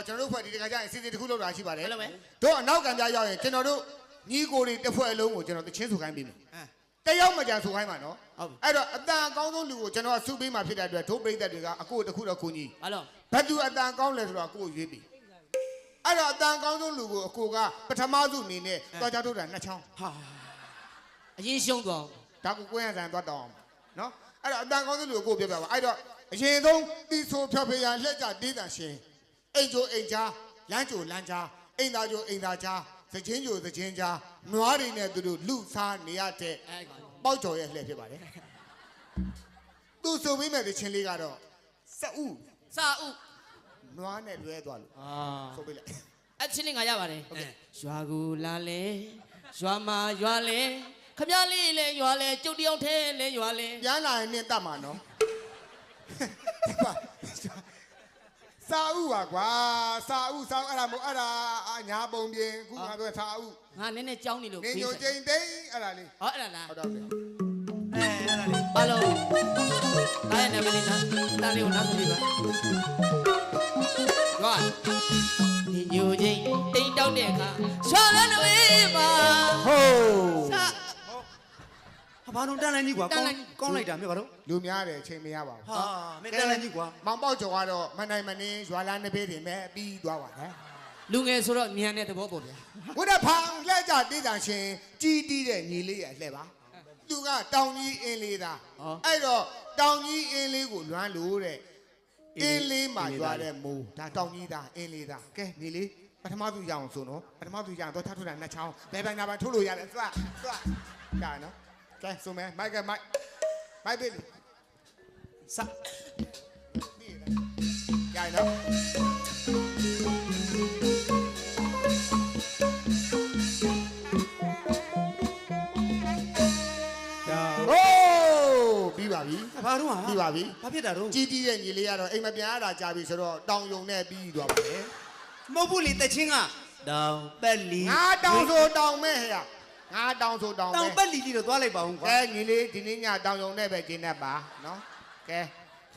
ကျွန်တော်တို့ဖွဲ့ဒီတခါကျရင်စီစဉ်တစ်ခုလုပ်တာရှိပါတယ်တို့အနောက်ကံပြရောက်ရင်ကျွန်တော်တို့ညီကိုတွေတစ်ဖွဲ့အလုံးကိုကျွန်တော်တချင်းဆိုခိုင်းပေးမယ်တယောက်မကြံဆိုခိုင်းပါနော်အဲ့တော့အတန်အကောင်းဆုံးလူကိုကျွန်တော်စုပေးမှဖြစ်တဲ့အတွက်တို့ပြိသက်တွေကအကိုတစ်ခုတော့ကိုကြီးဘယ်သူအတန်ကောင်းလဲဆိုတော့ကိုရွေးပြီးအဲ့တော့အတန်ကောင်းဆုံးလူကိုအကိုကပထမစုအနေနဲ့တွားကြထုတ်တာနှစ်ချောင်းဟာအရင်ရှုံးသွားဒါကိုကိုရန်ဆန်သွားတောင်းအောင်နော်အဲ့တော့အတန်ကောင်းဆုံးလူကိုပြပြပါအဲ့တော့အရင်ဆုံးတီဆိုဖြောဖေးရန်လှက်ကြတေးတန်ရှင်အိမ်ကျိုအိမ်ချာလမ်းကျိုလမ်းချာအိမ်သားကျိုအိမ်သားချာသချင်းကျိုသချင်းချာနွားတွေနဲ့သူတို့လူစားနေရတဲ့ပေါက်ကျော်ရဲ့လှည့်ဖြစ်ပါတယ်သူဆိုပေးမဲ့သချင်းလေးကတော့စအုနွားနဲ့လွဲသွားလို့ဆိုပေးလိုက်အချင်းလေးငါရပါတယ်ရွာကူလာလေရွာမှာရွာလေခမရလေးလေရွာလေကျုပ်တယောက်ထဲလေရွာလေပြန်လာရင်နဲ့တတ်မှာနော်စာအုပ်ပါကွာစာအုပ်အဲ့ဒါမဟုတ်အဲ့ဒါညာပုံပြင်ခုငါပြောစာအုပ်ငါနည်းနည်းကြောင်းနေလို့နေညိုကျိန်သိန်းအဲ့ဒါလေးဟောအဲ့ဒါလားဟုတ်တော့တယ်အဲ့ဒါလေးဘာလို့ဒါရဲ့နာမည်လေးနော်တားလေးကိုနားဆိုပြပါရွာနေညိုကျိန်တိတ်တောက်တဲ့အခါရွာလည်းတွေးပါဟုတ်ဘာလို့တန်းလိုက်ကြီးကွာကောင်းလိုက်တာမြေဘာလို့လူများတယ်အချိန်မရပါဘူးဟာမင်းတန်းလိုက်ကြီးကွာမောင်ပေါက်ကျော်ကတော့မနိုင်မနှင်းရွာလန်းတစ်ပေးတင်မဲ့ပြီးသွားပါလားလူငယ်ဆိုတော့မြန်တဲ့သဘောပေါ့ဗျာဘုရားဖောင်လှည့်ကြတေးတန်ရှင်ကြီးတီးတဲ့ညီလေးရဲ့လှည့်ပါသူကတောင်ကြီးအင်းလေးသားအဲ့တော့တောင်ကြီးအင်းလေးကိုလွမ်းလို့တဲ့အင်းလေးမှာရွာတဲ့မိုးဒါတောင်ကြီးသားအင်းလေးသားကဲညီလေးပထမသူရအောင်ဆိုနော်ပထမသူရအောင်တော့ထထုတ်တာနှစ်ချောင်းဘယ်ပိုင်းနာပိုင်းထုတ်လို့ရတယ်သွားကဲနော်ကဲဆိုမယ်မိုက်ပေးစကြိုင်နော်ပြီးပါပြီဘာတော့ပြီးပါပြီဘာဖြစ်တာတော့ကြီးတီးရဲ့ညီလေးကတော့အိမ်မပြန်ရတာကြာပြီဆိုတော့တောင်ယုံနဲ့ပြီးသွားပါတယ်မဟုတ်ဘူးလေတချင်းကတောင်ပက်လီငါတောင်ဆိုတောင်မဲ့ဟဲ့ငါတောင်ဆိုတောင်တောင်ပက်လီကြီးတော့သွားလိုက်ပါဦးကွာကဲညီလေးဒီနေ့ညတောင်ယုံနဲ့ပဲကျင်းတတ်ပါနော်ကဲ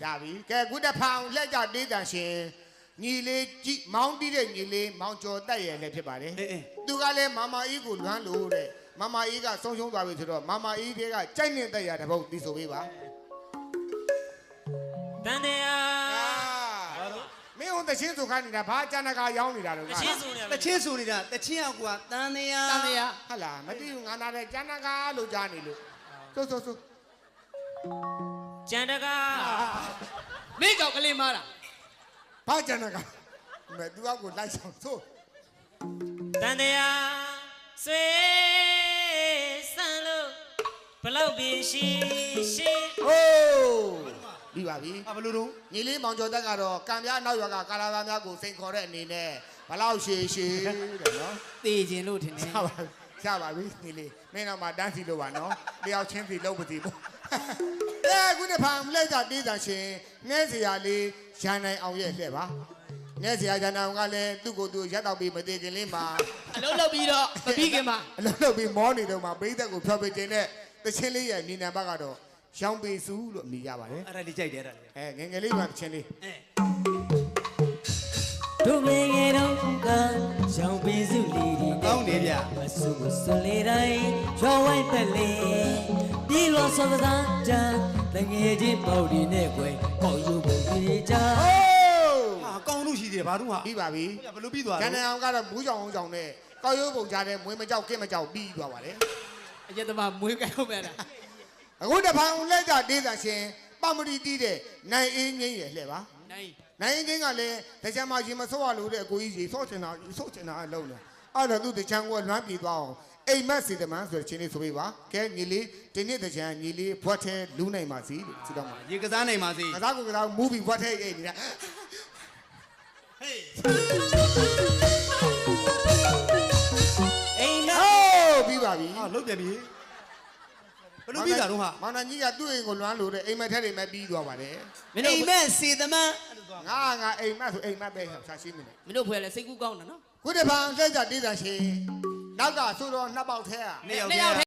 ရပြီကဲခုတဖောင်လက်ကြတေးတန်ရှင်ညီလေးကြည့်မောင်းတီးတဲ့ညီလေးမောင်ကျော်တက်ရဲ့လည်းဖြစ်ပါတယ်သူကလည်းမမအေးကိုလွမ်းလို့တဲ့မမအေးကဆုံးရှုံးသွားပြီဆိုတော့မမအေးတွေကကြိုက်နေတဲ့ရတဲ့ဘုတ်တီးဆိုပေးပါတန်တရားမင်းဟိုတချင်းဆိုခိုင်းနေတာဘာကျန်တကာရောင်းနေတာလို့တချင်းဆိုနေတာတချင်းကကွာတန်တရားဟဟလားမသိဘူးငါနာတဲ့ကျန်တကာလို့ကြားနေလို့ဆိုကျန်တကာမင်းကြောက်ကလေးမားတာဘာကျန်တကာမဲသူကကိုလိုက်ဆောင်ဆိုတန်တရားဆွေဆန်လို့ဘလောက်ပြရှိဟိုးပြီးပါပြီဘလို့တော့ညီလေးမောင်ကျော်တက်ကတော့ကံပြားနောက်ရွာကကာလာသားများကိုစိန်ခေါ်တဲ့အနေနဲ့ဘလောက်ရှည်တဲ့နော်တေခြင်းလို့ထင်တယ်ရပါပြီညီလေးမင်းတော့မှတန်းစီလို့ပါနော်တယောက်ချင်းစီလုံးမစီဘူးခုနှစ်ဖန်မလဲကြတေးတန်ရှင်ငဲစရာလေးရန်နိုင်အောင်ရဲ့လှဲ့ပါငဲစရာရန်နိုင်အောင်ကလည်းသူ့ကိုယ်သူရက်တော့ပြီးမသေးခင်လေးမှာအလုံးလောက်ပြီးတော့မပြီးခင်မှာအလုံးလောက်ပြီးမောနေတော့မှပိသက်ကိုဖျော်ပြခြင်းနဲ့တချင်းလေးရဲ့ညီနံဘက်ကတော့ရောင်ပေစုလို့အမိရပါတယ်အဲ့ဒါလေးကြိုက်တယ်အဲ့ဒါလေးငယ်ငယ်လေးမှတချင်းလေးတို့ငယ်ငယ်တော့ကရောင်ပေစုလေးဒီကောင်းတယ်ဗျမဆုမစလေးတိုင်းရွာဝိုင်းတက်လေပြီးလို့စောကစားကြတငယ်ချင်းပေါဒီနဲ့ကွယ်ပေါယူပုံကြီးကြဟာကောင်းလို့ရှိတယ်ဘာလို့ဟာပြီးပါပြီဘလို့ပြီးသွားလဲကျန်တဲ့အောင်ကတော့မူးကြောင်အောင်ကြောင်နဲ့ကောက်ရိုးပုံကြတဲ့မွေးမကြောက်ကင်းမကြောက်ပြီးသွားပါတယ်အရက်သမားမွေးကြအောင်ပဲလားအခုတဖန်လက်ကြတေးတန်ရှင်ပမရီတီးတဲ့နိုင်အင်းငိမ့်ရဲ့လှဲ့ပါနိုင်အင်းငိမ့်ကလည်းတချမ်းမှာရင်မဆော့ရလို့တဲ့အကိုကြီးရေဆော့ချင်တာအလုံးတယ်အဲ့တော့သူတချမ်းကလွမ်းပြေသွားအောင်အိမ်မက်စီတမန်ဆိုတဲ့ချင်းလေးဆိုပေးပါကဲညီလေးဒီနေ့တချမ်းညီလေးဘွက်ထဲလူးနိုင်ပါစီလို့ဆုတောင်းပါရေကစားနိုင်ပါစီကစားကိုကစားမူဗီဘွက်ထဲအိတ်နေတာဟေးအိမ်မက်ပြီးပါပြီဟာလုတ်ပြန်ပြီဘလို့ပြီးတာတော့ဟာမောင်နှကြီးကသူ့အိမ်ကိုလွမ်းလို့တဲ့အိမ်မက်ထဲတွေမဲ့ပြီးသွားပါတယ်အိမ်မက်စီသမန်ငါအိမ်မက်ဆိုအိမ်မက်ပဲဆက်ရှင်းနေတယ်မင်းတို့ဖွဲ့လဲစိတ်ကူးကောင်းတာနော်ခုတပံလက်ကြတေးတန်ရှင်နောက်ကဆိုတော့နှစ်ပေါက်ထဲနှစ်ယောက်ထဲ